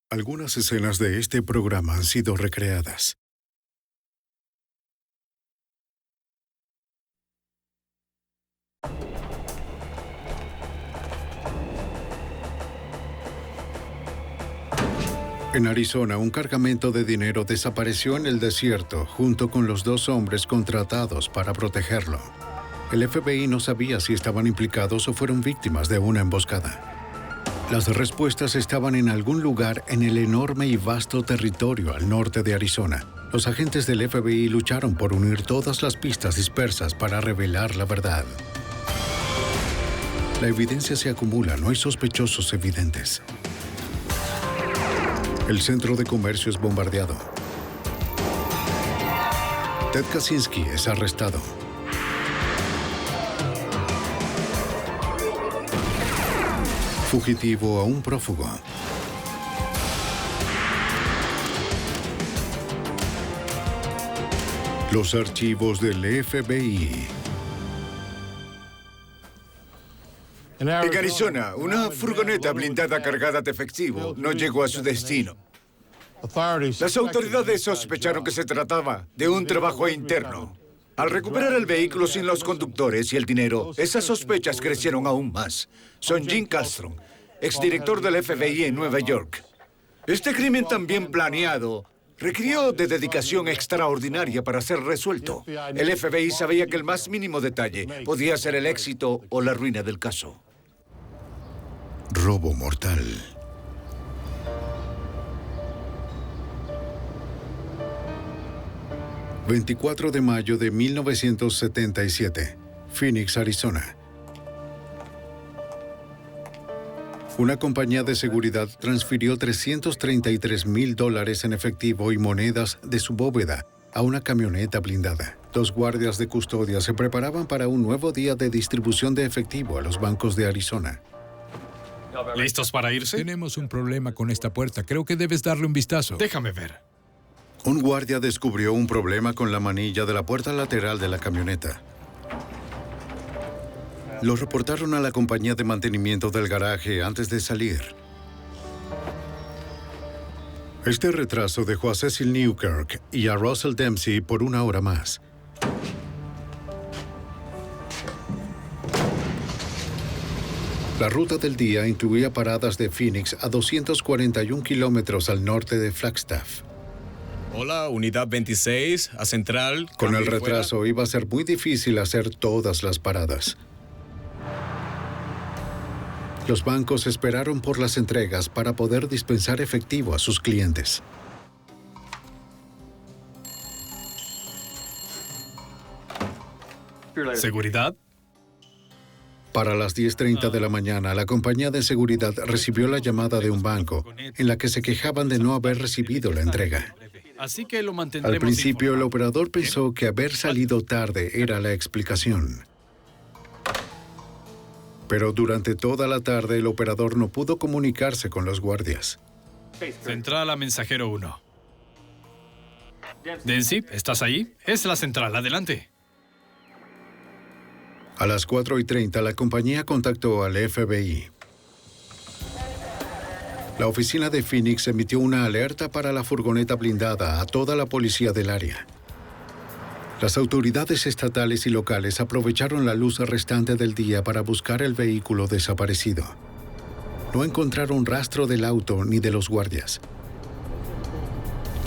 Algunas escenas de este programa han sido recreadas. En Arizona, un cargamento de dinero desapareció en el desierto junto con los dos hombres contratados para protegerlo. El FBI no sabía si estaban implicados o fueron víctimas de una emboscada. Las respuestas estaban en algún lugar en el enorme y vasto territorio al norte de Arizona. Los agentes del FBI lucharon por unir todas las pistas dispersas para revelar la verdad. La evidencia se acumula, no hay sospechosos evidentes. El centro de comercio es bombardeado. Ted Kaczynski es arrestado. Fugitivo a un prófugo. Los archivos del FBI. En Arizona, una furgoneta blindada cargada de efectivo no llegó a su destino. Las autoridades sospecharon que se trataba de un trabajo interno. Al recuperar el vehículo sin los conductores y el dinero, esas sospechas crecieron aún más. Son Jim Kallstrom, exdirector del FBI en Nueva York. Este crimen tan bien planeado requirió de dedicación extraordinaria para ser resuelto. El FBI sabía que el más mínimo detalle podía ser el éxito o la ruina del caso. Robo mortal. ...24 de mayo de 1977... Phoenix, Arizona. Una compañía de seguridad transfirió $333,000 en efectivo y monedas de su bóveda a una camioneta blindada. Dos guardias de custodia se preparaban para un nuevo día de distribución de efectivo a los bancos de Arizona. ¿Listos para irse? Tenemos un problema con esta puerta. Creo que debes darle un vistazo. Déjame ver. Un guardia descubrió un problema con la manilla de la puerta lateral de la camioneta. Lo reportaron a la compañía de mantenimiento del garaje antes de salir. Este retraso dejó a Cecil Newkirk y a Russell Dempsey por una hora más. La ruta del día incluía paradas de Phoenix a 241 kilómetros al norte de Flagstaff. Hola, Unidad 26, a Central. Con el retraso iba a ser muy difícil hacer todas las paradas. Los bancos esperaron por las entregas para poder dispensar efectivo a sus clientes. ¿Seguridad? Para las 10:30 de la mañana, la compañía de seguridad recibió la llamada de un banco en la que se quejaban de no haber recibido la entrega. Así que lo mantendremos Al principio, el informado. operador pensó que haber salido tarde era la explicación. Pero durante toda la tarde, el operador no pudo comunicarse con los guardias. Central a mensajero 1. Dempsey, ¿estás ahí? Es la central, adelante. A las 4:30, la compañía contactó al FBI. La oficina de Phoenix emitió una alerta para la furgoneta blindada a toda la policía del área. Las autoridades estatales y locales aprovecharon la luz restante del día para buscar el vehículo desaparecido. No encontraron rastro del auto ni de los guardias.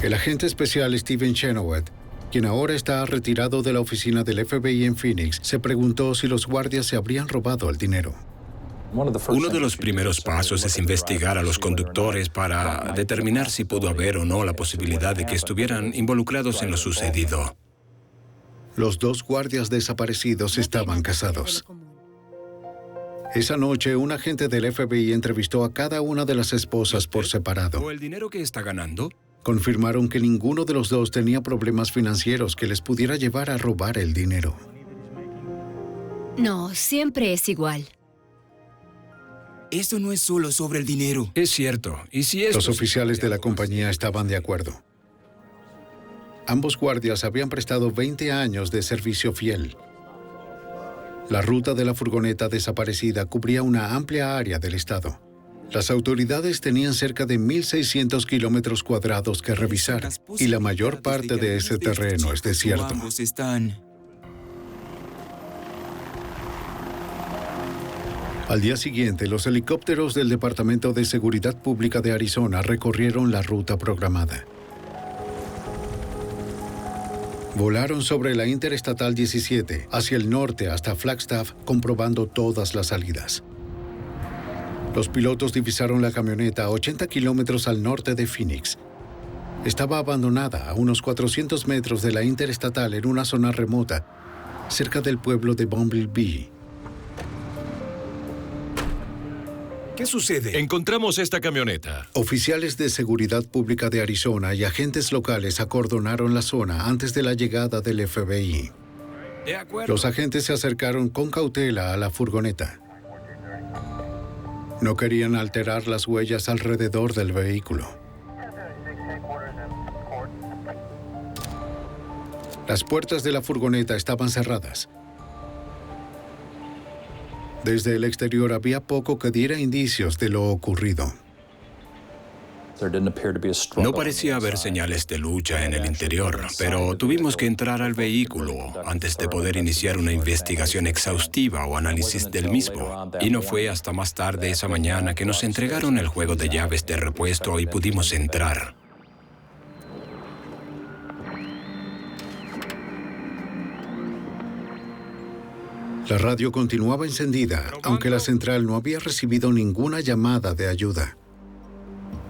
El agente especial Steven Chenoweth, quien ahora está retirado de la oficina del FBI en Phoenix, se preguntó si los guardias se habrían robado el dinero. Uno de los primeros pasos es investigar a los conductores para determinar si pudo haber o no la posibilidad de que estuvieran involucrados en lo sucedido. Los dos guardias desaparecidos estaban casados. Esa noche, un agente del FBI entrevistó a cada una de las esposas por separado. ¿O el dinero que está ganando? Confirmaron que ninguno de los dos tenía problemas financieros que les pudiera llevar a robar el dinero. No, siempre es igual. Esto no es solo sobre el dinero. Es cierto. ¿Y si esto Los oficiales de la compañía estaban de acuerdo. Ambos guardias habían prestado 20 años de servicio fiel. La ruta de la furgoneta desaparecida cubría una amplia área del estado. Las autoridades tenían cerca de 1.600 kilómetros cuadrados que revisar, y la mayor parte de ese terreno es desierto. Ambos están. Al día siguiente, los helicópteros del Departamento de Seguridad Pública de Arizona recorrieron la ruta programada. Volaron sobre la Interestatal 17 hacia el norte hasta Flagstaff, comprobando todas las salidas. Los pilotos divisaron la camioneta a 80 kilómetros al norte de Phoenix. Estaba abandonada a unos 400 metros de la Interestatal en una zona remota, cerca del pueblo de Bumblebee. ¿Qué sucede? Encontramos esta camioneta. Oficiales de seguridad pública de Arizona y agentes locales acordonaron la zona antes de la llegada del FBI. De acuerdo. Los agentes se acercaron con cautela a la furgoneta. No querían alterar las huellas alrededor del vehículo. Las puertas de la furgoneta estaban cerradas. Desde el exterior había poco que diera indicios de lo ocurrido. No parecía haber señales de lucha en el interior, pero tuvimos que entrar al vehículo antes de poder iniciar una investigación exhaustiva o análisis del mismo. Y no fue hasta más tarde esa mañana que nos entregaron el juego de llaves de repuesto y pudimos entrar. La radio continuaba encendida, aunque la central no había recibido ninguna llamada de ayuda.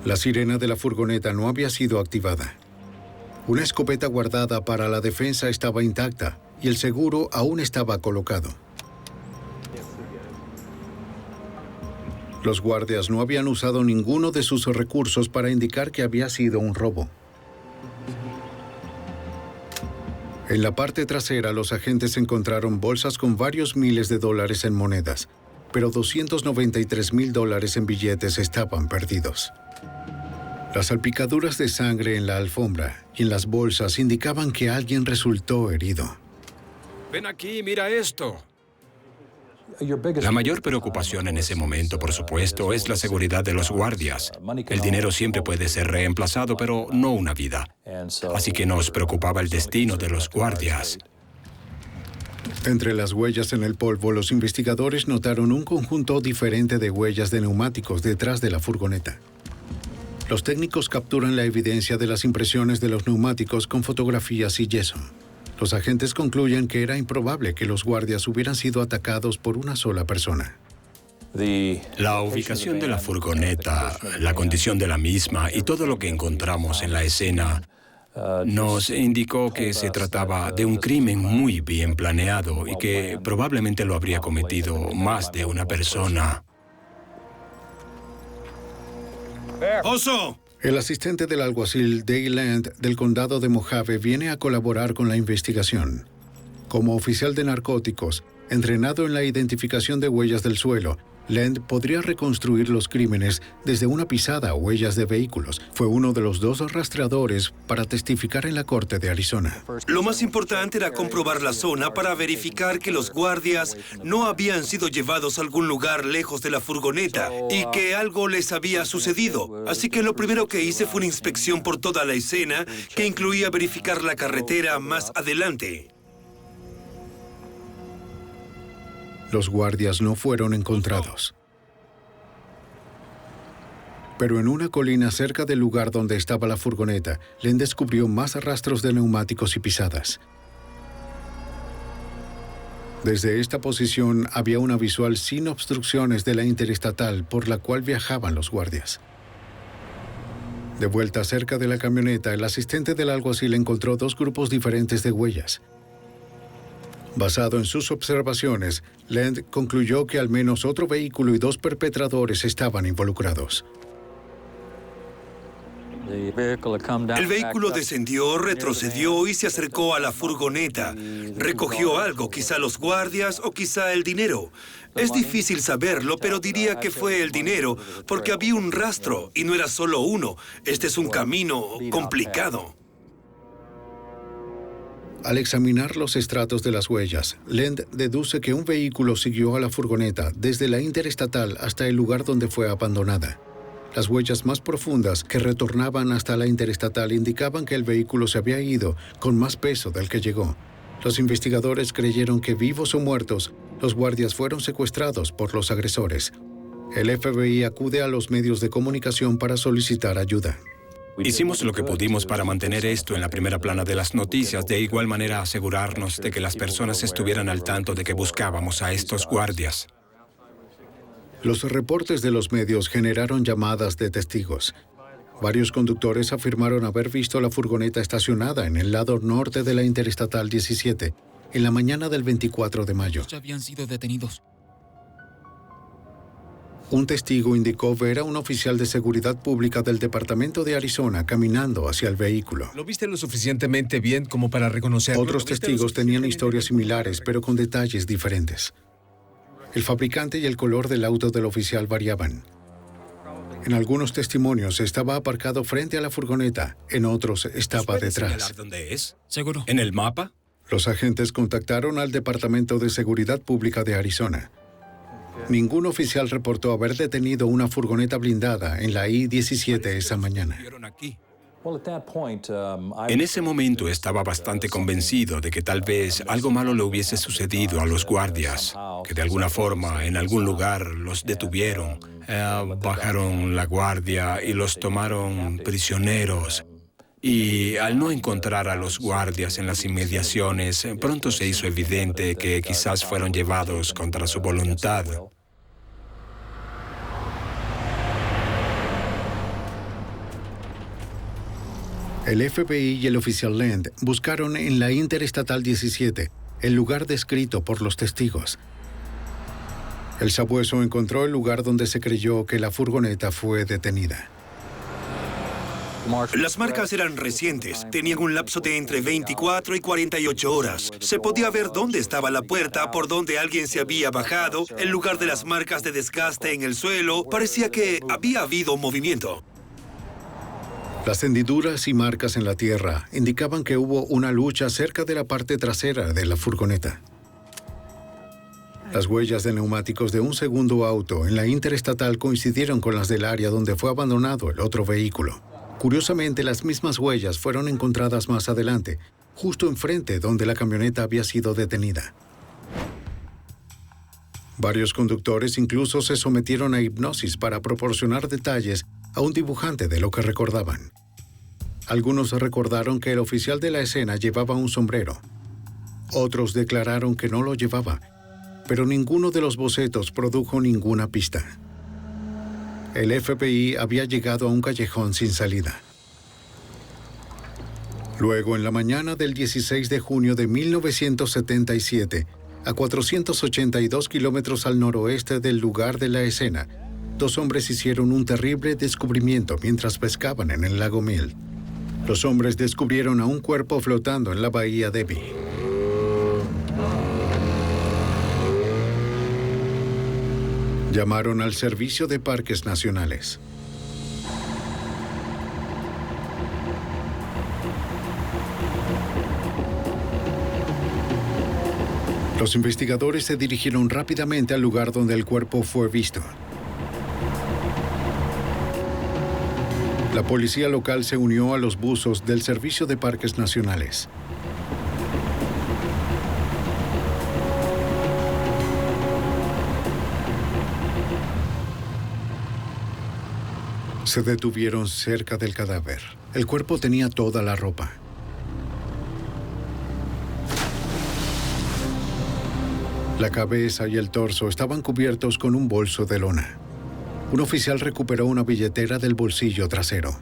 La sirena de la furgoneta no había sido activada. Una escopeta guardada para la defensa estaba intacta y el seguro aún estaba colocado. Los guardias no habían usado ninguno de sus recursos para indicar que había sido un robo. En la parte trasera, los agentes encontraron bolsas con varios miles de dólares en monedas, pero $293,000 en billetes estaban perdidos. Las salpicaduras de sangre en la alfombra y en las bolsas indicaban que alguien resultó herido. Ven aquí, mira esto. La mayor preocupación en ese momento, por supuesto, es la seguridad de los guardias. El dinero siempre puede ser reemplazado, pero no una vida. Así que nos preocupaba el destino de los guardias. Entre las huellas en el polvo, los investigadores notaron un conjunto diferente de huellas de neumáticos detrás de la furgoneta. Los técnicos capturan la evidencia de las impresiones de los neumáticos con fotografías y yeso. Los agentes concluyen que era improbable que los guardias hubieran sido atacados por una sola persona. La ubicación de la furgoneta, la condición de la misma y todo lo que encontramos en la escena nos indicó que se trataba de un crimen muy bien planeado y que probablemente lo habría cometido más de una persona. ¡Oso! El asistente del alguacil Dale Land del condado de Mojave viene a colaborar con la investigación. Como oficial de narcóticos, entrenado en la identificación de huellas del suelo, Land podría reconstruir los crímenes desde una pisada o huellas de vehículos. Fue uno de los 2 rastreadores para testificar en la corte de Arizona. Lo más importante era comprobar la zona para verificar que los guardias no habían sido llevados a algún lugar lejos de la furgoneta y que algo les había sucedido. Así que lo primero que hice fue una inspección por toda la escena, que incluía verificar la carretera más adelante. Los guardias no fueron encontrados. Pero en una colina cerca del lugar donde estaba la furgoneta, Len descubrió más rastros de neumáticos y pisadas. Desde esta posición había una visual sin obstrucciones de la interestatal por la cual viajaban los guardias. De vuelta cerca de la camioneta, el asistente del alguacil encontró 2 grupos diferentes de huellas. Basado en sus observaciones, Land concluyó que al menos otro vehículo y 2 perpetradores estaban involucrados. El vehículo descendió, retrocedió y se acercó a la furgoneta. Recogió algo, quizá los guardias o quizá el dinero. Es difícil saberlo, pero diría que fue el dinero, porque había un rastro y no era solo uno. Este es un camino complicado. Al examinar los estratos de las huellas, Lend deduce que un vehículo siguió a la furgoneta desde la interestatal hasta el lugar donde fue abandonada. Las huellas más profundas que retornaban hasta la interestatal indicaban que el vehículo se había ido con más peso del que llegó. Los investigadores creyeron que, vivos o muertos, los guardias fueron secuestrados por los agresores. El FBI acude a los medios de comunicación para solicitar ayuda. Hicimos lo que pudimos para mantener esto en la primera plana de las noticias, de igual manera asegurarnos de que las personas estuvieran al tanto de que buscábamos a estos guardias. Los reportes de los medios generaron llamadas de testigos. Varios conductores afirmaron haber visto la furgoneta estacionada en el lado norte de la Interestatal 17 en la mañana del 24 de mayo. Ya habían sido detenidos. Un testigo indicó ver a un oficial de seguridad pública del Departamento de Arizona caminando hacia el vehículo. ¿Lo viste lo suficientemente bien como para reconocerlo? Otros testigos tenían historias similares, pero con detalles diferentes. El fabricante y el color del auto del oficial variaban. En algunos testimonios estaba aparcado frente a la furgoneta, en otros estaba detrás. ¿Dónde es? ¿Seguro? ¿En el mapa? Los agentes contactaron al Departamento de Seguridad Pública de Arizona. Ningún oficial reportó haber detenido una furgoneta blindada en la I-17 esa mañana. En ese momento estaba bastante convencido de que tal vez algo malo le hubiese sucedido a los guardias, que de alguna forma, en algún lugar, los detuvieron, bajaron la guardia y los tomaron prisioneros. Y al no encontrar a los guardias en las inmediaciones, pronto se hizo evidente que quizás fueron llevados contra su voluntad. El FBI y el oficial Lend buscaron en la Interestatal 17 el lugar descrito por los testigos. El sabueso encontró el lugar donde se creyó que la furgoneta fue detenida. Las marcas eran recientes, tenían un lapso de entre 24 y 48 horas. Se podía ver dónde estaba la puerta, por donde alguien se había bajado, el lugar de las marcas de desgaste en el suelo. Parecía que había habido movimiento. Las hendiduras y marcas en la tierra indicaban que hubo una lucha cerca de la parte trasera de la furgoneta. Las huellas de neumáticos de un segundo auto en la interestatal coincidieron con las del área donde fue abandonado el otro vehículo. Curiosamente, las mismas huellas fueron encontradas más adelante, justo enfrente donde la camioneta había sido detenida. Varios conductores incluso se sometieron a hipnosis para proporcionar detalles a un dibujante de lo que recordaban. Algunos recordaron que el oficial de la escena llevaba un sombrero. Otros declararon que no lo llevaba, pero ninguno de los bocetos produjo ninguna pista. El FBI había llegado a un callejón sin salida. Luego, en la mañana del 16 de junio de 1977, a 482 kilómetros al noroeste del lugar de la escena, dos hombres hicieron un terrible descubrimiento mientras pescaban en el lago Mill. Los hombres descubrieron a un cuerpo flotando en la bahía Debbie. Llamaron al Servicio de Parques Nacionales. Los investigadores se dirigieron rápidamente al lugar donde el cuerpo fue visto. La policía local se unió a los buzos del Servicio de Parques Nacionales. Se detuvieron cerca del cadáver. El cuerpo tenía toda la ropa. La cabeza y el torso estaban cubiertos con un bolso de lona. Un oficial recuperó una billetera del bolsillo trasero.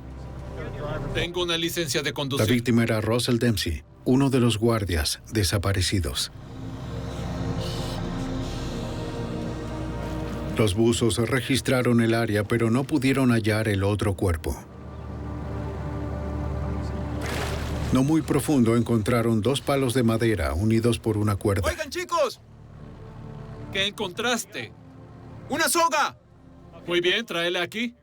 Tengo una licencia de La conducir. víctima era Russell Dempsey, uno de los guardias desaparecidos. Los buzos registraron el área, pero no pudieron hallar el otro cuerpo. No muy profundo encontraron dos palos de madera unidos por una cuerda. ¡Oigan, chicos! ¿Qué encontraste? ¡Una soga! Muy bien, tráela aquí.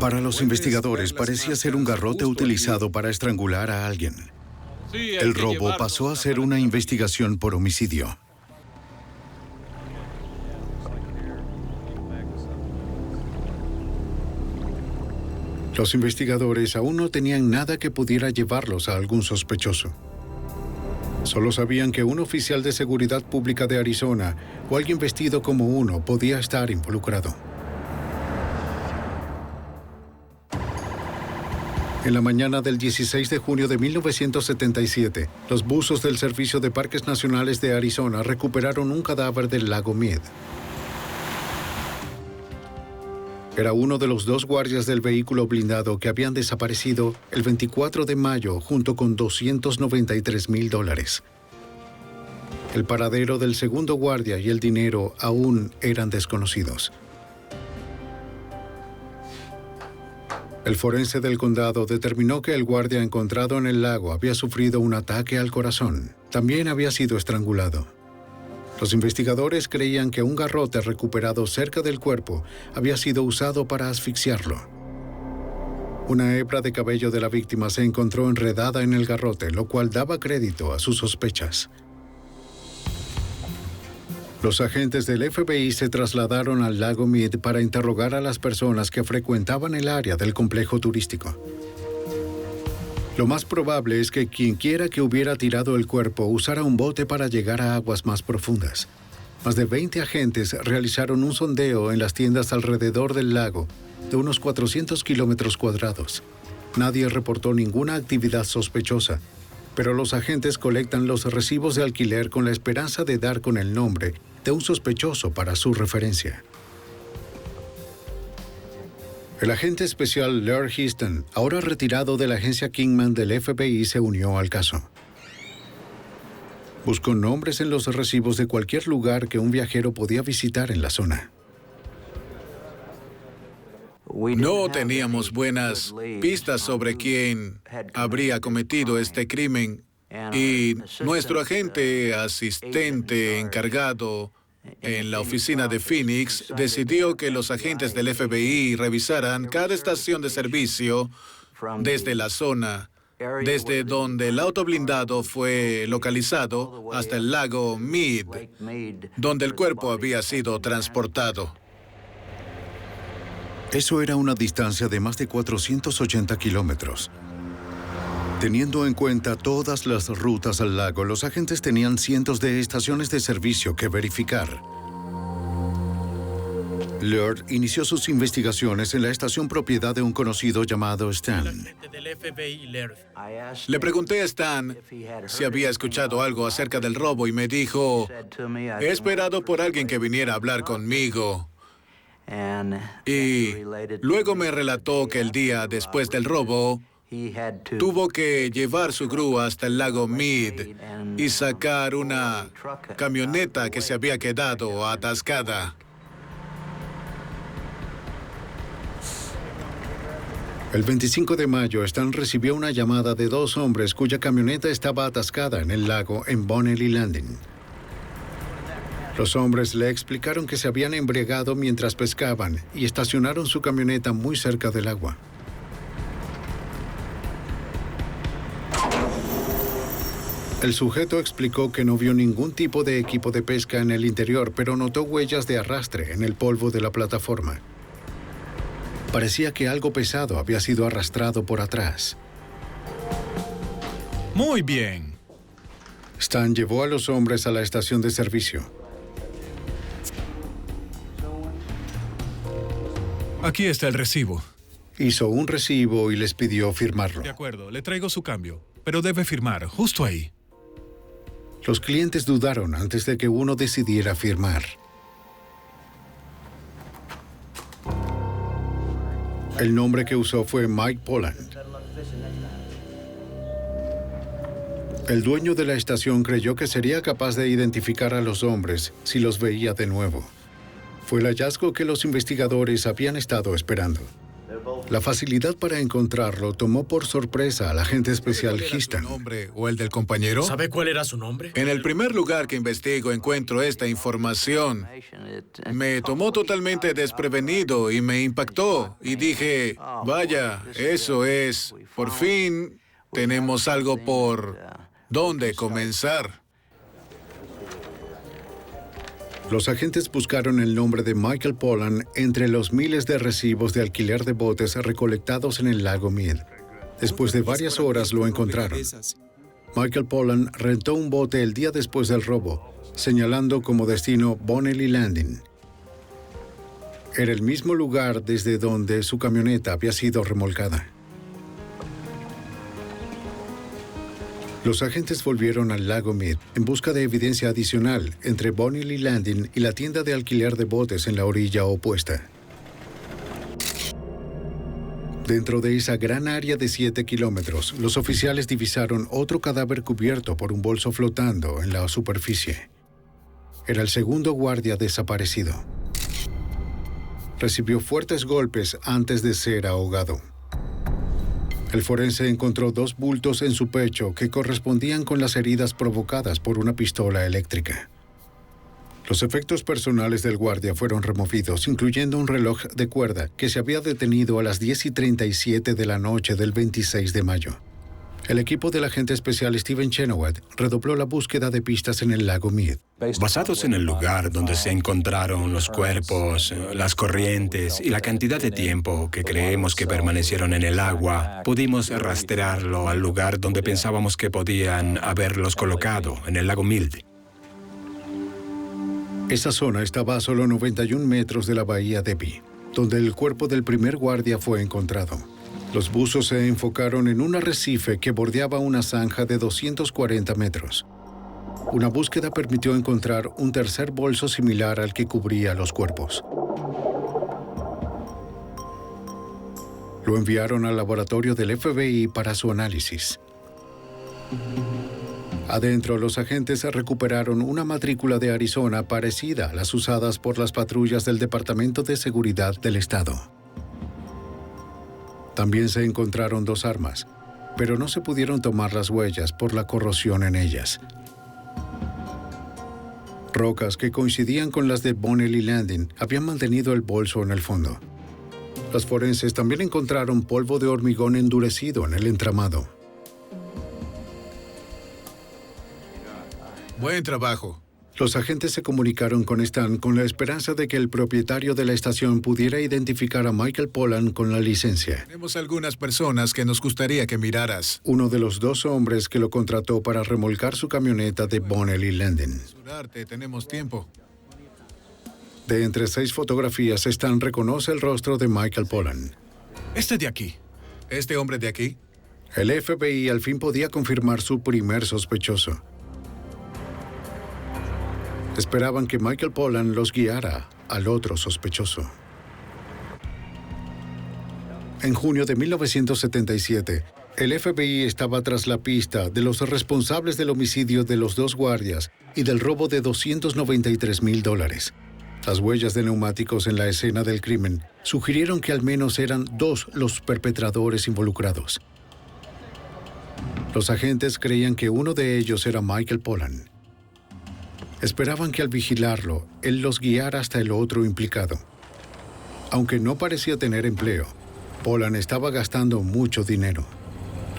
Para los investigadores parecía ser un garrote utilizado para estrangular a alguien. El robo pasó a ser una investigación por homicidio. Los investigadores aún no tenían nada que pudiera llevarlos a algún sospechoso. Solo sabían que un oficial de seguridad pública de Arizona o alguien vestido como uno podía estar involucrado. En la mañana del 16 de junio de 1977, los buzos del Servicio de Parques Nacionales de Arizona recuperaron un cadáver del lago Mead. Era uno de los 2 guardias del vehículo blindado que habían desaparecido el 24 de mayo junto con $293,000. El paradero del segundo guardia y el dinero aún eran desconocidos. El forense del condado determinó que el guardia encontrado en el lago había sufrido un ataque al corazón. También había sido estrangulado. Los investigadores creían que un garrote recuperado cerca del cuerpo había sido usado para asfixiarlo. Una hebra de cabello de la víctima se encontró enredada en el garrote, lo cual daba crédito a sus sospechas. Los agentes del FBI se trasladaron al lago Mead para interrogar a las personas que frecuentaban el área del complejo turístico. Lo más probable es que quienquiera que hubiera tirado el cuerpo usara un bote para llegar a aguas más profundas. Más de 20 agentes realizaron un sondeo en las tiendas alrededor del lago, de unos 400 kilómetros cuadrados. Nadie reportó ninguna actividad sospechosa, pero los agentes colectan los recibos de alquiler con la esperanza de dar con el nombre de un sospechoso para su referencia. El agente especial Laird Houston, ahora retirado de la agencia Kingman del FBI, se unió al caso. Buscó nombres en los recibos de cualquier lugar que un viajero podía visitar en la zona. No teníamos buenas pistas sobre quién habría cometido este crimen y nuestro agente asistente encargado en la oficina de Phoenix decidió que los agentes del FBI revisaran cada estación de servicio desde la zona, desde donde el auto blindado fue localizado hasta el lago Mead, donde el cuerpo había sido transportado. Eso era una distancia de más de 480 kilómetros. Teniendo en cuenta todas las rutas al lago, los agentes tenían cientos de estaciones de servicio que verificar. Laird inició sus investigaciones en la estación propiedad de un conocido llamado Stan. Le pregunté a Stan si había escuchado algo acerca del robo y me dijo, he esperado por alguien que viniera a hablar conmigo. Y luego me relató que el día después del robo, tuvo que llevar su grúa hasta el lago Mead y sacar una camioneta que se había quedado atascada. El 25 de mayo, Stan recibió una llamada de 2 hombres cuya camioneta estaba atascada en el lago en Bonnelly Landing. Los hombres le explicaron que se habían embriagado mientras pescaban y estacionaron su camioneta muy cerca del agua. El sujeto explicó que no vio ningún tipo de equipo de pesca en el interior, pero notó huellas de arrastre en el polvo de la plataforma. Parecía que algo pesado había sido arrastrado por atrás. Muy bien. Stan llevó a los hombres a la estación de servicio. Aquí está el recibo. Hizo un recibo y les pidió firmarlo. De acuerdo, le traigo su cambio, pero debe firmar justo ahí. Los clientes dudaron antes de que uno decidiera firmar. El nombre que usó fue Mike Polland. El dueño de la estación creyó que sería capaz de identificar a los hombres si los veía de nuevo. Fue el hallazgo que los investigadores habían estado esperando. La facilidad para encontrarlo tomó por sorpresa al agente especial Histon. ¿Su nombre o el del compañero? ¿Sabe cuál era su nombre? En el primer lugar que investigo encuentro esta información. Me tomó totalmente desprevenido y me impactó. Y dije, vaya, eso es, por fin tenemos algo por dónde comenzar. Los agentes buscaron el nombre de Michael Pollan entre los miles de recibos de alquiler de botes recolectados en el lago Mead. Después de varias horas lo encontraron. Michael Pollan rentó un bote el día después del robo, señalando como destino Bonnelly Landing. Era el mismo lugar desde donde su camioneta había sido remolcada. Los agentes volvieron al lago Mead en busca de evidencia adicional entre Bonnelly Landing y la tienda de alquiler de botes en la orilla opuesta. Dentro de esa gran área de 7 kilómetros, los oficiales divisaron otro cadáver cubierto por un bolso flotando en la superficie. Era el segundo guardia desaparecido. Recibió fuertes golpes antes de ser ahogado. El forense encontró 2 bultos en su pecho que correspondían con las heridas provocadas por una pistola eléctrica. Los efectos personales del guardia fueron removidos, incluyendo un reloj de cuerda que se había detenido a las 10:37 de la noche del 26 de mayo. El equipo del agente especial Steven Chenoweth redobló la búsqueda de pistas en el lago Mead. Basados en el lugar donde se encontraron los cuerpos, las corrientes y la cantidad de tiempo que creemos que permanecieron en el agua, pudimos rastrearlo al lugar donde pensábamos que podían haberlos colocado, en el lago Mead. Esa zona estaba a solo 91 metros de la bahía de Bee, donde el cuerpo del primer guardia fue encontrado. Los buzos se enfocaron en un arrecife que bordeaba una zanja de 240 metros. Una búsqueda permitió encontrar un tercer bolso similar al que cubría los cuerpos. Lo enviaron al laboratorio del FBI para su análisis. Adentro, los agentes recuperaron una matrícula de Arizona parecida a las usadas por las patrullas del Departamento de Seguridad del Estado. También se encontraron 2 armas, pero no se pudieron tomar las huellas por la corrosión en ellas. Rocas que coincidían con las de Bonnelly Landing habían mantenido el bolso en el fondo. Los forenses también encontraron polvo de hormigón endurecido en el entramado. Buen trabajo. Los agentes se comunicaron con Stan con la esperanza de que el propietario de la estación pudiera identificar a Michael Pollan con la licencia. Tenemos algunas personas que nos gustaría que miraras. Uno de los 2 hombres que lo contrató para remolcar su camioneta de Bonnelly Landing. Tenemos tiempo. De entre 6 fotografías, Stan reconoce el rostro de Michael Pollan. Este de aquí. ¿Este hombre de aquí? El FBI al fin podía confirmar su primer sospechoso. Esperaban que Michael Pollan los guiara al otro sospechoso. En junio de 1977, el FBI estaba tras la pista de los responsables del homicidio de los 2 guardias y del robo de $293,000. Las huellas de neumáticos en la escena del crimen sugirieron que al menos eran 2 los perpetradores involucrados. Los agentes creían que uno de ellos era Michael Pollan. Esperaban que al vigilarlo, él los guiara hasta el otro implicado. Aunque no parecía tener empleo, Pollan estaba gastando mucho dinero.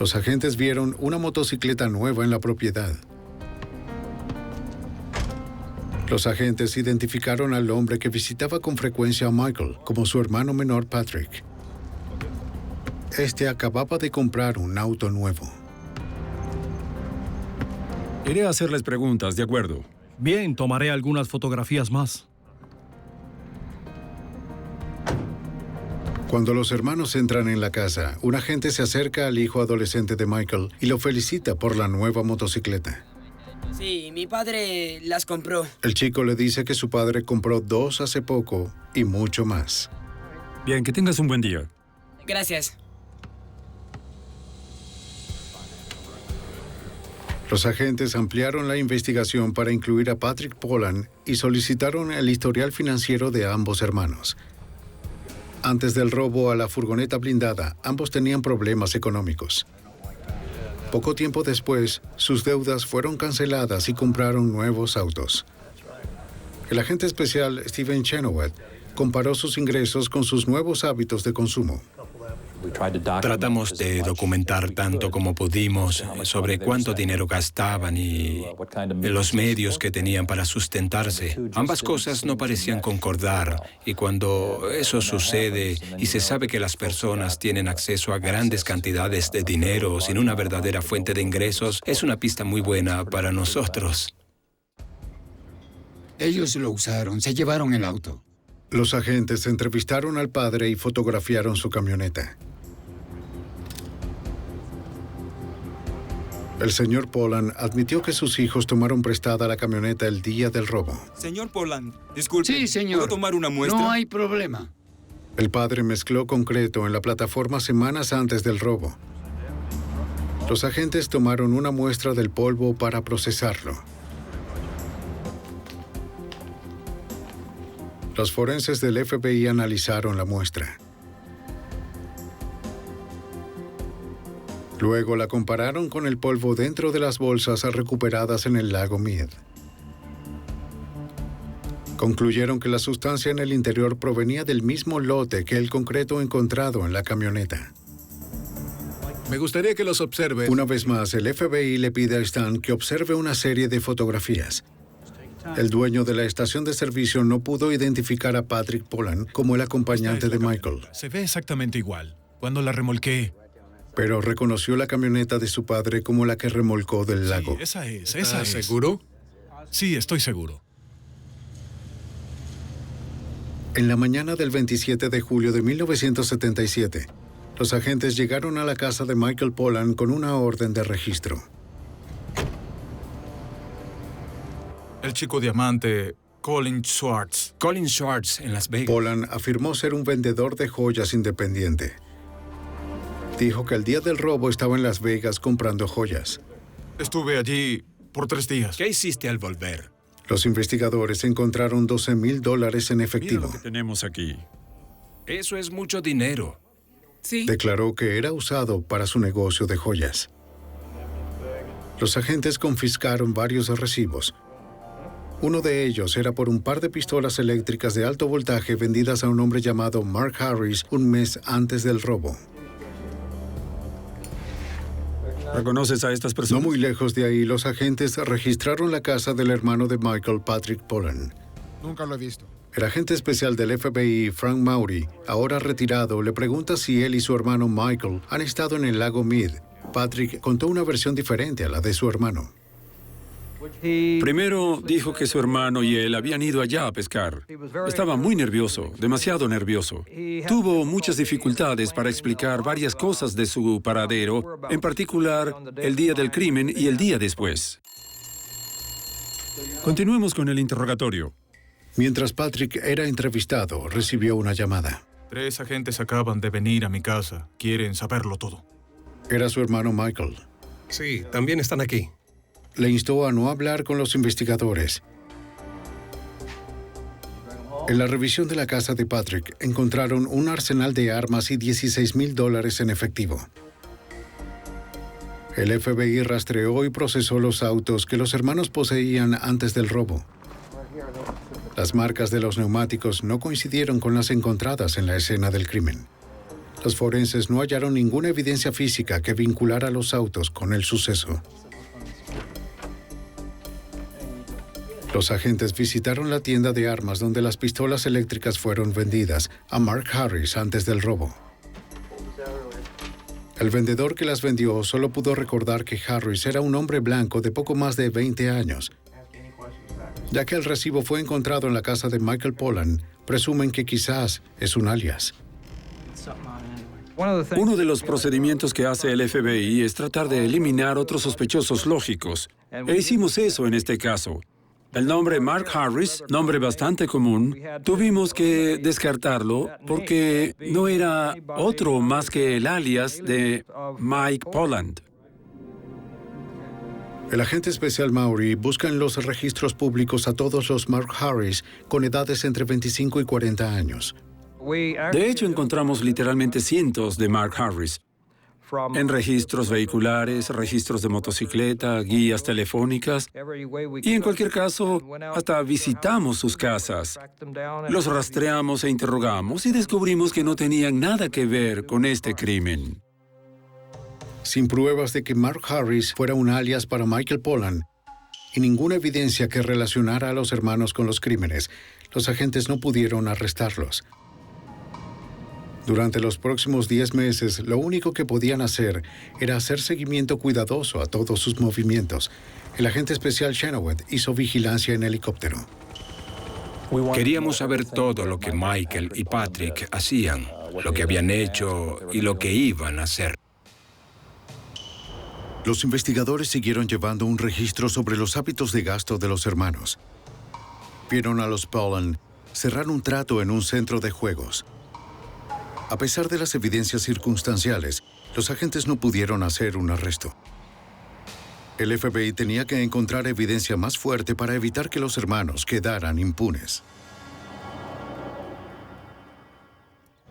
Los agentes vieron una motocicleta nueva en la propiedad. Los agentes identificaron al hombre que visitaba con frecuencia a Michael como su hermano menor Patrick. Este acababa de comprar un auto nuevo. Iré a hacerles preguntas, ¿de acuerdo? Bien, tomaré algunas fotografías más. Cuando los hermanos entran en la casa, un agente se acerca al hijo adolescente de Michael y lo felicita por la nueva motocicleta. Sí, mi padre las compró. El chico le dice que su padre compró 2 hace poco y mucho más. Bien, que tengas un buen día. Gracias. Los agentes ampliaron la investigación para incluir a Patrick Pollan y solicitaron el historial financiero de ambos hermanos. Antes del robo a la furgoneta blindada, ambos tenían problemas económicos. Poco tiempo después, sus deudas fueron canceladas y compraron nuevos autos. El agente especial Steven Chenoweth comparó sus ingresos con sus nuevos hábitos de consumo. Tratamos de documentar tanto como pudimos sobre cuánto dinero gastaban y los medios que tenían para sustentarse. Ambas cosas no parecían concordar, y cuando eso sucede y se sabe que las personas tienen acceso a grandes cantidades de dinero sin una verdadera fuente de ingresos, es una pista muy buena para nosotros. Ellos lo usaron, se llevaron el auto. Los agentes entrevistaron al padre y fotografiaron su camioneta. El señor Poland admitió que sus hijos tomaron prestada la camioneta el día del robo. Señor Poland, disculpe. Sí, señor. ¿Puedo tomar una muestra? No hay problema. El padre mezcló concreto en la plataforma semanas antes del robo. Los agentes tomaron una muestra del polvo para procesarlo. Los forenses del FBI analizaron la muestra. Luego la compararon con el polvo dentro de las bolsas recuperadas en el lago Mead. Concluyeron que la sustancia en el interior provenía del mismo lote que el concreto encontrado en la camioneta. Me gustaría que los observe. Una vez más, el FBI le pide a Stan que observe una serie de fotografías. El dueño de la estación de servicio no pudo identificar a Patrick Poland como el acompañante de Michael. Se ve exactamente igual. Cuando la remolqué... Pero reconoció la camioneta de su padre como la que remolcó del lago. Esa es. ¿Estás seguro? Sí, estoy seguro. En la mañana del 27 de julio de 1977, los agentes llegaron a la casa de Michael Poland con una orden de registro. El chico diamante, Colin Schwartz. Colin Schwartz, en Las Vegas. Poland afirmó ser un vendedor de joyas independiente. Dijo que el día del robo estaba en Las Vegas comprando joyas. Estuve allí por 3 días. ¿Qué hiciste al volver? Los investigadores encontraron $12,000 en efectivo. Mira lo que tenemos aquí. Eso es mucho dinero. Sí. Declaró que era usado para su negocio de joyas. Los agentes confiscaron varios recibos. Uno de ellos era por un par de pistolas eléctricas de alto voltaje vendidas a un hombre llamado Mark Harris un mes antes del robo. ¿Reconoces a estas personas? No muy lejos de ahí, los agentes registraron la casa del hermano de Michael, Patrick Poland. Nunca lo he visto. El agente especial del FBI, Frank Maury, ahora retirado, le pregunta si él y su hermano Michael han estado en el lago Mead. Patrick contó una versión diferente a la de su hermano. Primero dijo que su hermano y él habían ido allá a pescar. Estaba muy nervioso, demasiado nervioso. Tuvo muchas dificultades para explicar varias cosas de su paradero, en particular el día del crimen y el día después. Continuemos con el interrogatorio. Mientras Patrick era entrevistado, recibió una llamada. 3 agentes acaban de venir a mi casa. Quieren saberlo todo. Era su hermano Michael. Sí, también están aquí. Le instó a no hablar con los investigadores. En la revisión de la casa de Patrick, encontraron un arsenal de armas y $16,000 en efectivo. El FBI rastreó y procesó los autos que los hermanos poseían antes del robo. Las marcas de los neumáticos no coincidieron con las encontradas en la escena del crimen. Los forenses no hallaron ninguna evidencia física que vinculara los autos con el suceso. Los agentes visitaron la tienda de armas donde las pistolas eléctricas fueron vendidas a Mark Harris antes del robo. El vendedor que las vendió solo pudo recordar que Harris era un hombre blanco de poco más de 20 años. Ya que el recibo fue encontrado en la casa de Michael Poland, presumen que quizás es un alias. Uno de los procedimientos que hace el FBI es tratar de eliminar otros sospechosos lógicos. E hicimos eso en este caso. El nombre Mark Harris, nombre bastante común, tuvimos que descartarlo porque no era otro más que el alias de Mike Poland. El agente especial Maury busca en los registros públicos a todos los Mark Harris con edades entre 25 y 40 años. De hecho, encontramos literalmente cientos de Mark Harris en registros vehiculares, registros de motocicleta, guías telefónicas y en cualquier caso, hasta visitamos sus casas. Los rastreamos e interrogamos y descubrimos que no tenían nada que ver con este crimen. Sin pruebas de que Mark Harris fuera un alias para Michael Pollan y ninguna evidencia que relacionara a los hermanos con los crímenes, los agentes no pudieron arrestarlos. Durante los próximos 10 meses, lo único que podían hacer era hacer seguimiento cuidadoso a todos sus movimientos. El agente especial Chenoweth hizo vigilancia en helicóptero. Queríamos saber todo lo que Michael y Patrick hacían, lo que habían hecho y lo que iban a hacer. Los investigadores siguieron llevando un registro sobre los hábitos de gasto de los hermanos. Vieron a los Pollan cerrar un trato en un centro de juegos. A pesar de las evidencias circunstanciales, los agentes no pudieron hacer un arresto. El FBI tenía que encontrar evidencia más fuerte para evitar que los hermanos quedaran impunes.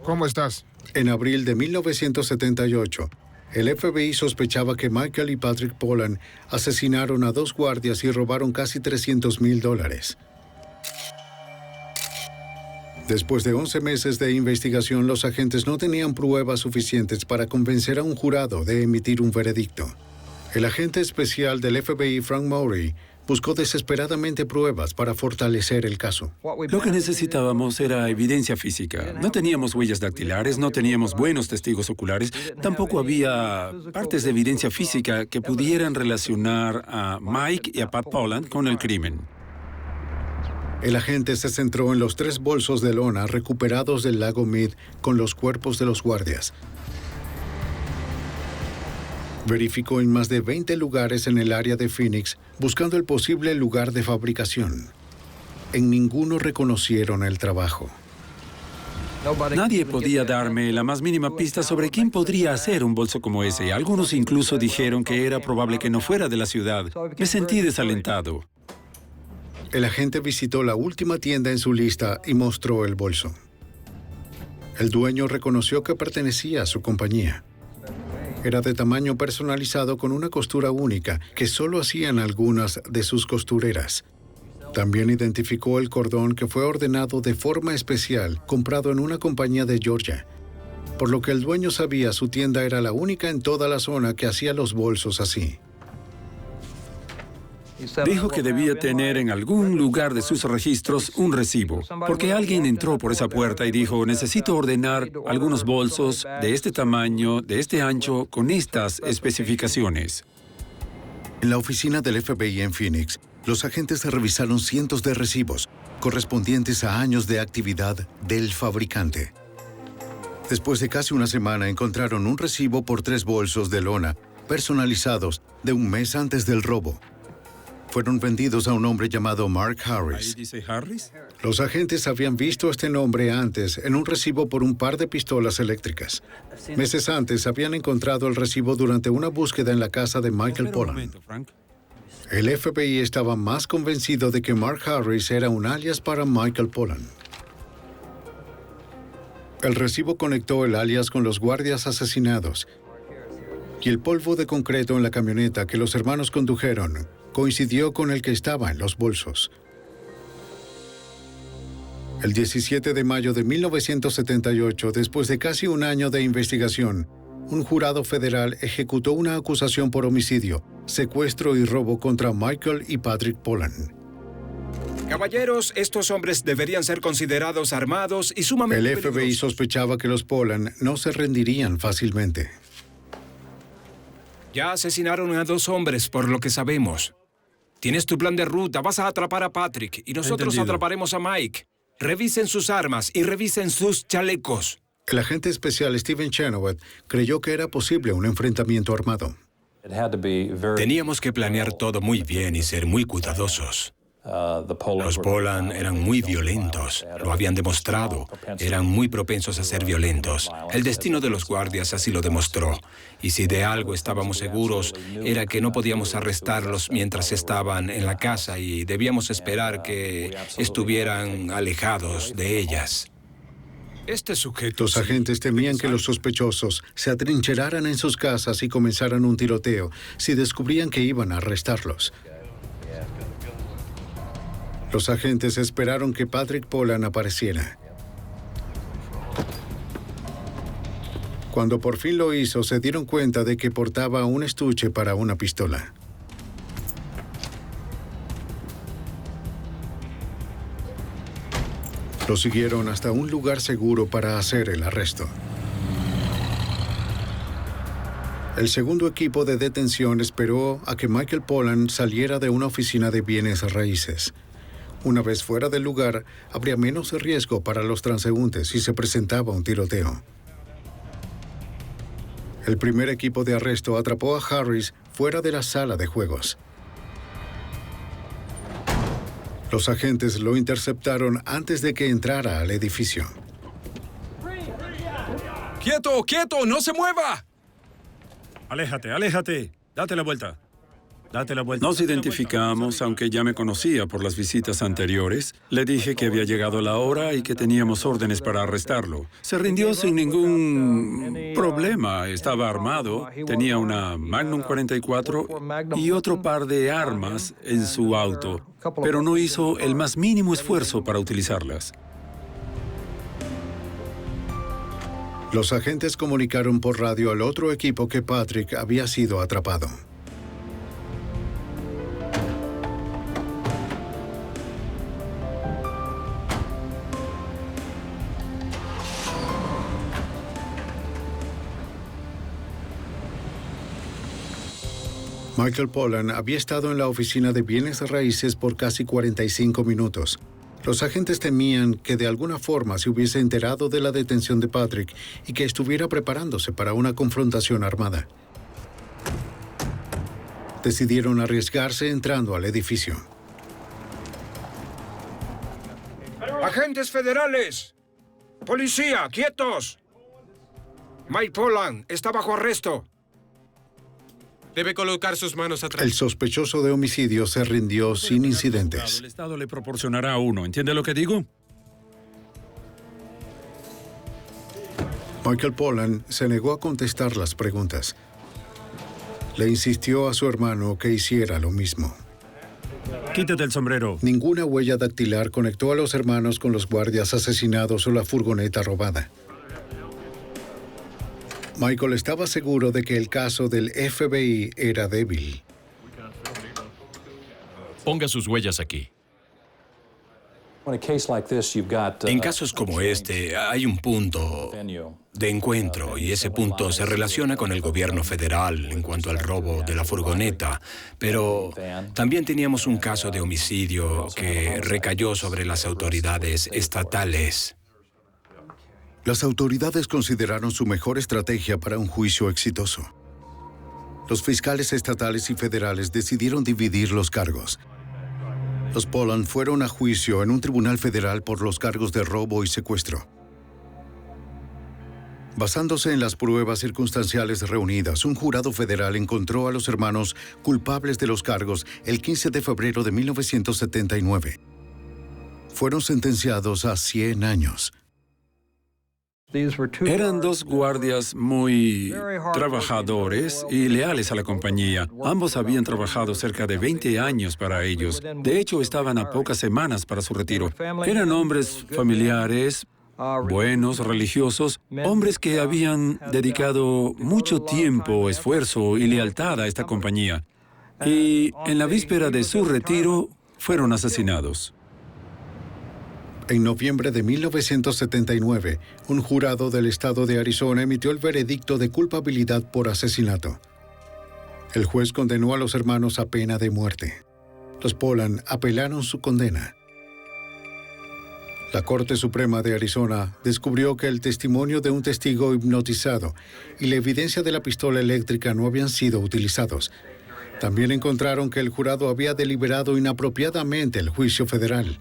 ¿Cómo estás? En abril de 1978, el FBI sospechaba que Michael y Patrick Pollan asesinaron a 2 guardias y robaron casi $300,000. Después de 11 meses de investigación, los agentes no tenían pruebas suficientes para convencer a un jurado de emitir un veredicto. El agente especial del FBI, Frank Murray, buscó desesperadamente pruebas para fortalecer el caso. Lo que necesitábamos era evidencia física. No teníamos huellas dactilares, no teníamos buenos testigos oculares, tampoco había partes de evidencia física que pudieran relacionar a Mike y a Pat Pollan con el crimen. El agente se centró en los 3 bolsos de lona recuperados del lago Mead con los cuerpos de los guardias. Verificó en más de 20 lugares en el área de Phoenix, buscando el posible lugar de fabricación. En ninguno reconocieron el trabajo. Nadie podía darme la más mínima pista sobre quién podría hacer un bolso como ese. Algunos incluso dijeron que era probable que no fuera de la ciudad. Me sentí desalentado. El agente visitó la última tienda en su lista y mostró el bolso. El dueño reconoció que pertenecía a su compañía. Era de tamaño personalizado con una costura única que solo hacían algunas de sus costureras. También identificó el cordón que fue ordenado de forma especial, comprado en una compañía de Georgia. Por lo que el dueño sabía su tienda era la única en toda la zona que hacía los bolsos así. Dijo que debía tener en algún lugar de sus registros un recibo, porque alguien entró por esa puerta y dijo, necesito ordenar algunos bolsos de este tamaño, de este ancho, con estas especificaciones. En la oficina del FBI en Phoenix, los agentes revisaron cientos de recibos correspondientes a años de actividad del fabricante. Después de casi una semana, encontraron un recibo por 3 bolsos de lona personalizados de un mes antes del robo. Fueron vendidos a un hombre llamado Mark Harris. ¿Ahí dice Harris? Los agentes habían visto este nombre antes en un recibo por un par de pistolas eléctricas. Meses antes habían encontrado el recibo durante una búsqueda en la casa de Michael Pollan. El FBI estaba más convencido de que Mark Harris era un alias para Michael Pollan. El recibo conectó el alias con los guardias asesinados y el polvo de concreto en la camioneta que los hermanos condujeron coincidió con el que estaba en los bolsos. El 17 de mayo de 1978, después de casi un año de investigación, un jurado federal ejecutó una acusación por homicidio, secuestro y robo contra Michael y Patrick Pollan. Caballeros, estos hombres deberían ser considerados armados y sumamente El FBI peligrosos. sospechaba que los Pollan no se rendirían fácilmente. Ya asesinaron a 2 hombres, por lo que sabemos. Tienes tu plan de ruta, vas a atrapar a Patrick y nosotros Entendido. atraparemos a Mike. Revisen sus armas y revisen sus chalecos. El agente especial Stephen Chenoweth creyó que era posible un enfrentamiento armado. Teníamos que planear todo muy bien y ser muy cuidadosos. Los Pollan eran muy violentos, lo habían demostrado. Eran muy propensos a ser violentos. El destino de los guardias así lo demostró. Y si de algo estábamos seguros, era que no podíamos arrestarlos mientras estaban en la casa y debíamos esperar que estuvieran alejados de ellas. Este sujeto... Los agentes temían que los sospechosos se atrincheraran en sus casas y comenzaran un tiroteo si descubrían que iban a arrestarlos. Los agentes esperaron que Patrick Pollan apareciera. Cuando por fin lo hizo, se dieron cuenta de que portaba un estuche para una pistola. Lo siguieron hasta un lugar seguro para hacer el arresto. El segundo equipo de detención esperó a que Michael Pollan saliera de una oficina de bienes raíces. Una vez fuera del lugar, habría menos riesgo para los transeúntes si se presentaba un tiroteo. El primer equipo de arresto atrapó a Harris fuera de la sala de juegos. Los agentes lo interceptaron antes de que entrara al edificio. ¡Quieto, quieto! ¡No se mueva! Aléjate, aléjate. Date la vuelta. Date la vuelta. Nos identificamos, aunque ya me conocía por las visitas anteriores. Le dije que había llegado la hora y que teníamos órdenes para arrestarlo. Se rindió sin ningún problema. Estaba armado, tenía una Magnum 44 y otro par de armas en su auto, pero no hizo el más mínimo esfuerzo para utilizarlas. Los agentes comunicaron por radio al otro equipo que Patrick había sido atrapado. Michael Pollan había estado en la oficina de bienes raíces por casi 45 minutos. Los agentes temían que de alguna forma se hubiese enterado de la detención de Patrick y que estuviera preparándose para una confrontación armada. Decidieron arriesgarse entrando al edificio. ¡Agentes federales! ¡Policía, quietos! Mike Pollan está bajo arresto. Debe colocar sus manos atrás. El sospechoso de homicidio se rindió sin incidentes. El Estado le proporcionará uno. ¿Entiende lo que digo? Michael Pollan se negó a contestar las preguntas. Le insistió a su hermano que hiciera lo mismo. Quítate el sombrero. Ninguna huella dactilar conectó a los hermanos con los guardias asesinados o la furgoneta robada. Michael estaba seguro de que el caso del FBI era débil. Ponga sus huellas aquí. En casos como este, hay un punto de encuentro y ese punto se relaciona con el gobierno federal en cuanto al robo de la furgoneta, pero también teníamos un caso de homicidio que recayó sobre las autoridades estatales. Las autoridades consideraron su mejor estrategia para un juicio exitoso. Los fiscales estatales y federales decidieron dividir los cargos. Los Pollan fueron a juicio en un tribunal federal por los cargos de robo y secuestro. Basándose en las pruebas circunstanciales reunidas, un jurado federal encontró a los hermanos culpables de los cargos el 15 de febrero de 1979. Fueron sentenciados a 100 años. Eran dos guardias muy trabajadores y leales a la compañía. Ambos habían trabajado cerca de 20 años para ellos. De hecho, estaban a pocas semanas para su retiro. Eran hombres familiares, buenos, religiosos, hombres que habían dedicado mucho tiempo, esfuerzo y lealtad a esta compañía. Y en la víspera de su retiro, fueron asesinados. En noviembre de 1979, un jurado del estado de Arizona emitió el veredicto de culpabilidad por asesinato. El juez condenó a los hermanos a pena de muerte. Los Pollan apelaron su condena. La Corte Suprema de Arizona descubrió que el testimonio de un testigo hipnotizado y la evidencia de la pistola eléctrica no habían sido utilizados. También encontraron que el jurado había deliberado inapropiadamente el juicio federal.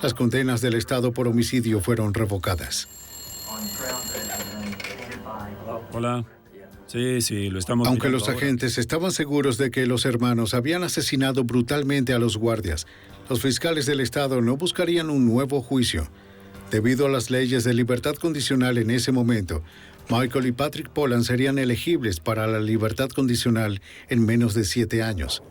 Las condenas del Estado por homicidio fueron revocadas. Hola. Sí, lo estamos Aunque los ahora. agentes estaban seguros de que los hermanos habían asesinado brutalmente a los guardias, los fiscales del Estado no buscarían un nuevo juicio. Debido a las leyes de libertad condicional en ese momento, Michael y Patrick Pollan serían elegibles para la libertad condicional en menos de 7 años.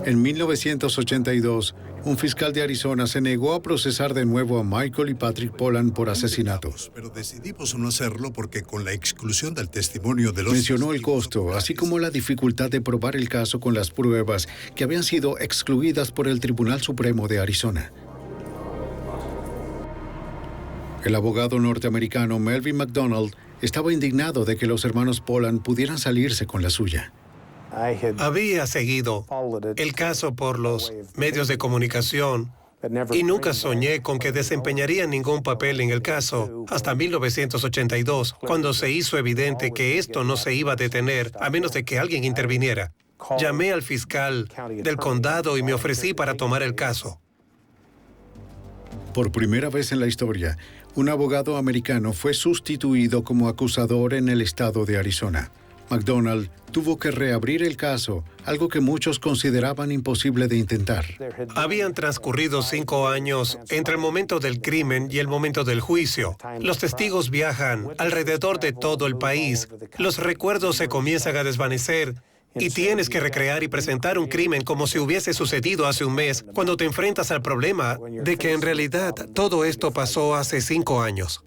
En 1982, un fiscal de Arizona se negó a procesar de nuevo a Michael y Patrick Pollan por asesinato. Pero decidimos no hacerlo porque con la exclusión del testimonio de los... Mencionó el costo, así como la dificultad de probar el caso con las pruebas que habían sido excluidas por el Tribunal Supremo de Arizona. El abogado norteamericano Melvin McDonald estaba indignado de que los hermanos Pollan pudieran salirse con la suya. Había seguido el caso por los medios de comunicación y nunca soñé con que desempeñaría ningún papel en el caso hasta 1982, cuando se hizo evidente que esto no se iba a detener a menos de que alguien interviniera. Llamé al fiscal del condado y me ofrecí para tomar el caso. Por primera vez en la historia, un abogado americano fue sustituido como acusador en el estado de Arizona. McDonald tuvo que reabrir el caso, algo que muchos consideraban imposible de intentar. Habían transcurrido 5 años entre el momento del crimen y el momento del juicio. Los testigos viajan alrededor de todo el país. Los recuerdos se comienzan a desvanecer y tienes que recrear y presentar un crimen como si hubiese sucedido hace un mes, cuando te enfrentas al problema de que en realidad todo esto pasó hace 5 años.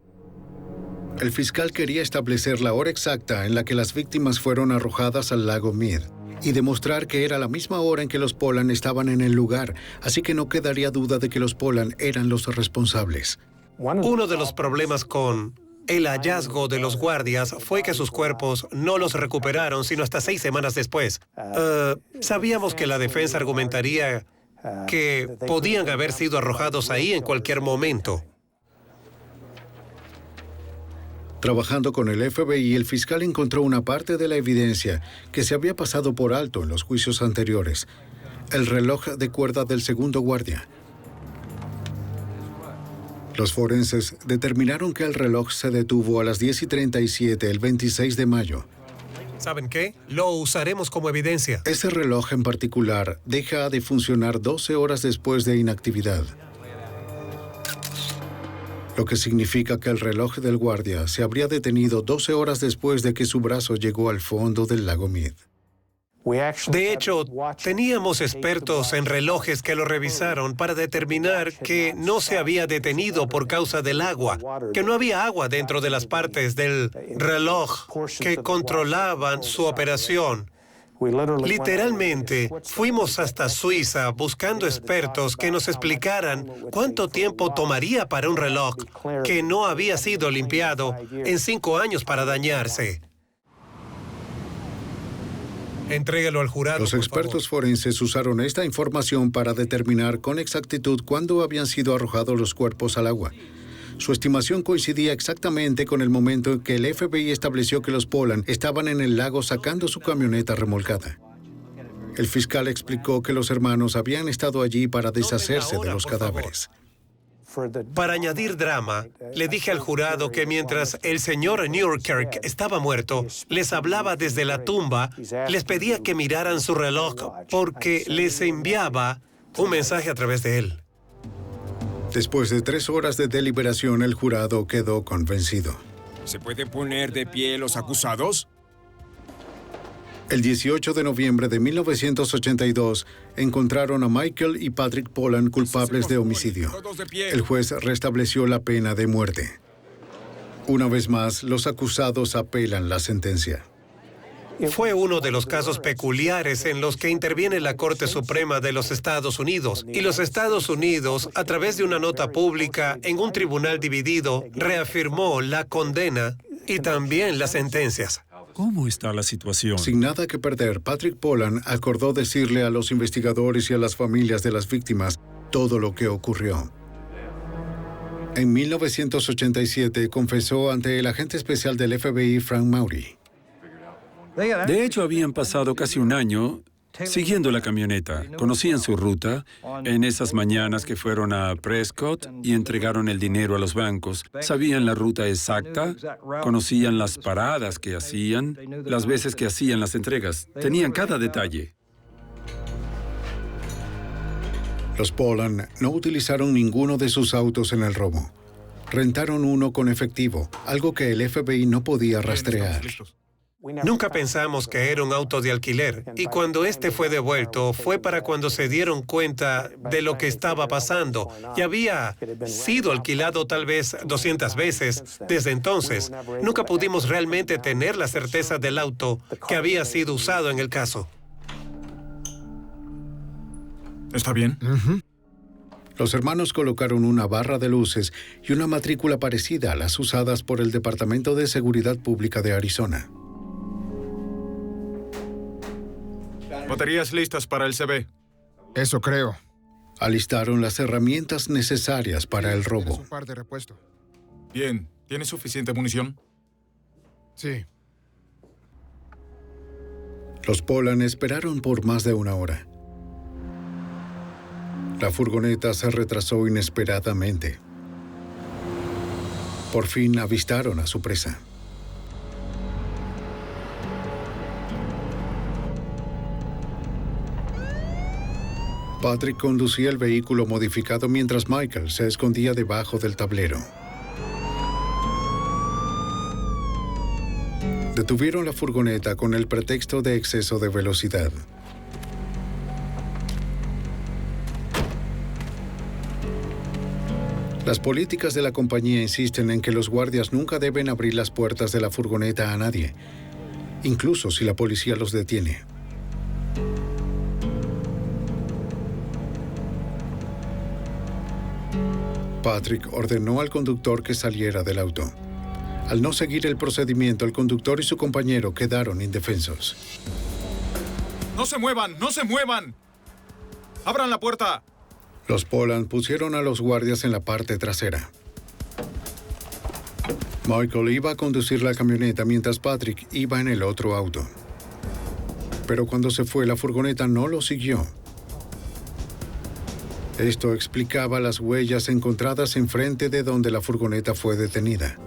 El fiscal quería establecer la hora exacta en la que las víctimas fueron arrojadas al lago Mead y demostrar que era la misma hora en que los Pollan estaban en el lugar, así que no quedaría duda de que los Pollan eran los responsables. Uno de los problemas con el hallazgo de los guardias fue que sus cuerpos no los recuperaron sino hasta 6 semanas después. Sabíamos que la defensa argumentaría que podían haber sido arrojados ahí en cualquier momento. Trabajando con el FBI, el fiscal encontró una parte de la evidencia que se había pasado por alto en los juicios anteriores: el reloj de cuerda del segundo guardia. Los forenses determinaron que el reloj se detuvo a las 10:37 el 26 de mayo. ¿Saben qué? Lo usaremos como evidencia. Ese reloj en particular deja de funcionar 12 horas después de inactividad, lo que significa que el reloj del guardia se habría detenido 12 horas después de que su brazo llegó al fondo del lago Mead. De hecho, teníamos expertos en relojes que lo revisaron para determinar que no se había detenido por causa del agua, que no había agua dentro de las partes del reloj que controlaban su operación. Literalmente, fuimos hasta Suiza buscando expertos que nos explicaran cuánto tiempo tomaría para un reloj que no había sido limpiado en 5 años para dañarse. Entrégalo al jurado. Los expertos forenses usaron esta información para determinar con exactitud cuándo habían sido arrojados los cuerpos al agua. Su estimación coincidía exactamente con el momento en que el FBI estableció que los Pollan estaban en el lago sacando su camioneta remolcada. El fiscal explicó que los hermanos habían estado allí para deshacerse de los cadáveres. Para añadir drama, le dije al jurado que mientras el señor Newkirk estaba muerto, les hablaba desde la tumba, les pedía que miraran su reloj porque les enviaba un mensaje a través de él. Después de 3 horas de deliberación, el jurado quedó convencido. ¿Se pueden poner de pie los acusados? El 18 de noviembre de 1982, encontraron a Michael y Patrick Pollan culpables de homicidio. El juez restableció la pena de muerte. Una vez más, los acusados apelan la sentencia. Fue uno de los casos peculiares en los que interviene la Corte Suprema de los Estados Unidos. Y los Estados Unidos, a través de una nota pública en un tribunal dividido, reafirmó la condena y también las sentencias. ¿Cómo está la situación? Sin nada que perder, Patrick Pollan acordó decirle a los investigadores y a las familias de las víctimas todo lo que ocurrió. En 1987 confesó ante el agente especial del FBI, Frank Maury. De hecho, habían pasado casi un año siguiendo la camioneta. Conocían su ruta. En esas mañanas que fueron a Prescott y entregaron el dinero a los bancos, sabían la ruta exacta, conocían las paradas que hacían, las veces que hacían las entregas. Tenían cada detalle. Los Polan no utilizaron ninguno de sus autos en el robo. Rentaron uno con efectivo, algo que el FBI no podía rastrear. Nunca pensamos que era un auto de alquiler, y cuando este fue devuelto fue para cuando se dieron cuenta de lo que estaba pasando, y había sido alquilado tal vez 200 veces. Desde entonces, nunca pudimos realmente tener la certeza del auto que había sido usado en el caso. ¿Está bien? Los hermanos colocaron una barra de luces y una matrícula parecida a las usadas por el Departamento de Seguridad Pública de Arizona. Baterías listas para el CB. Eso creo. Alistaron las herramientas necesarias para el robo. Un par de repuesto. Bien. ¿Tienes suficiente munición? Sí. Los Polan esperaron por más de una hora. La furgoneta se retrasó inesperadamente. Por fin avistaron a su presa. Patrick conducía el vehículo modificado mientras Michael se escondía debajo del tablero. Detuvieron la furgoneta con el pretexto de exceso de velocidad. Las políticas de la compañía insisten en que los guardias nunca deben abrir las puertas de la furgoneta a nadie, incluso si la policía los detiene. Patrick ordenó al conductor que saliera del auto. Al no seguir el procedimiento, el conductor y su compañero quedaron indefensos. ¡No se muevan! ¡No se muevan! ¡Abran la puerta! Los Polan pusieron a los guardias en la parte trasera. Michael iba a conducir la camioneta mientras Patrick iba en el otro auto. Pero cuando se fue, la furgoneta no lo siguió. Esto explicaba las huellas encontradas enfrente de donde la furgoneta fue detenida.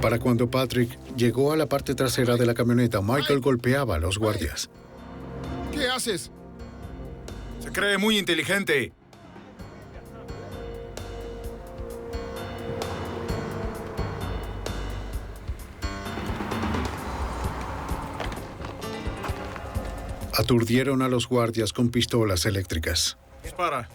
Para cuando Patrick llegó a la parte trasera de la camioneta, Michael golpeaba a los guardias. ¿Qué haces? Se cree muy inteligente. Aturdieron a los guardias con pistolas eléctricas. Dispara.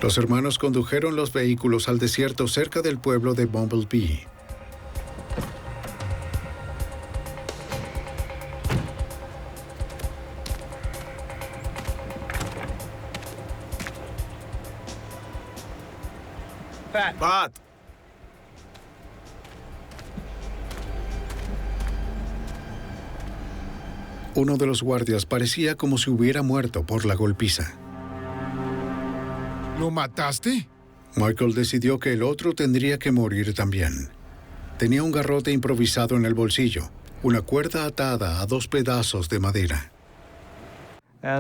Los hermanos condujeron los vehículos al desierto cerca del pueblo de Bumblebee. Pat. Uno de los guardias parecía como si hubiera muerto por la golpiza. ¿Lo mataste? Michael decidió que el otro tendría que morir también. Tenía un garrote improvisado en el bolsillo, una cuerda atada a 2 pedazos de madera.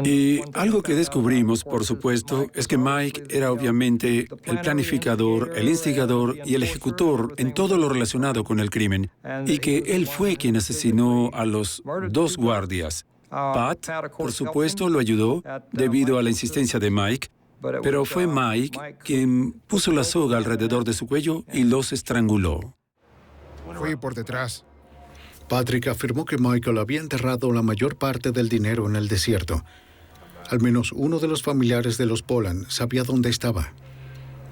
Y algo que descubrimos, por supuesto, es que Mike era obviamente el planificador, el instigador y el ejecutor en todo lo relacionado con el crimen, y que él fue quien asesinó a los 2 guardias. Pat, por supuesto, lo ayudó debido a la insistencia de Mike, pero fue Mike quien puso la soga alrededor de su cuello y los estranguló. Fui por detrás. Patrick afirmó que Michael había enterrado la mayor parte del dinero en el desierto. Al menos uno de los familiares de los Polan sabía dónde estaba.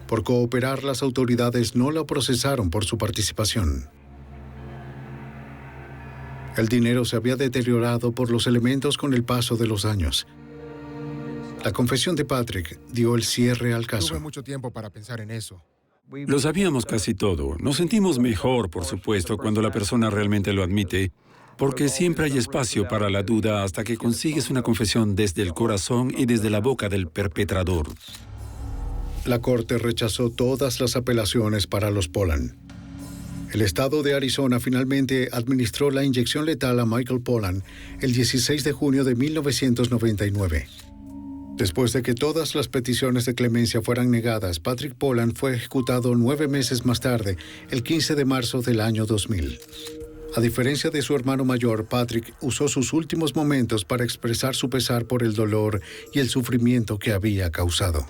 Por cooperar, las autoridades no lo procesaron por su participación. El dinero se había deteriorado por los elementos con el paso de los años. La confesión de Patrick dio el cierre al caso. Tuve mucho tiempo para pensar en eso. Lo sabíamos casi todo. Nos sentimos mejor, por supuesto, cuando la persona realmente lo admite, porque siempre hay espacio para la duda hasta que consigues una confesión desde el corazón y desde la boca del perpetrador. La corte rechazó todas las apelaciones para los Polan. El estado de Arizona finalmente administró la inyección letal a Michael Polan el 16 de junio de 1999. Después de que todas las peticiones de clemencia fueran negadas, Patrick Pollan fue ejecutado 9 meses más tarde, el 15 de marzo del año 2000. A diferencia de su hermano mayor, Patrick usó sus últimos momentos para expresar su pesar por el dolor y el sufrimiento que había causado.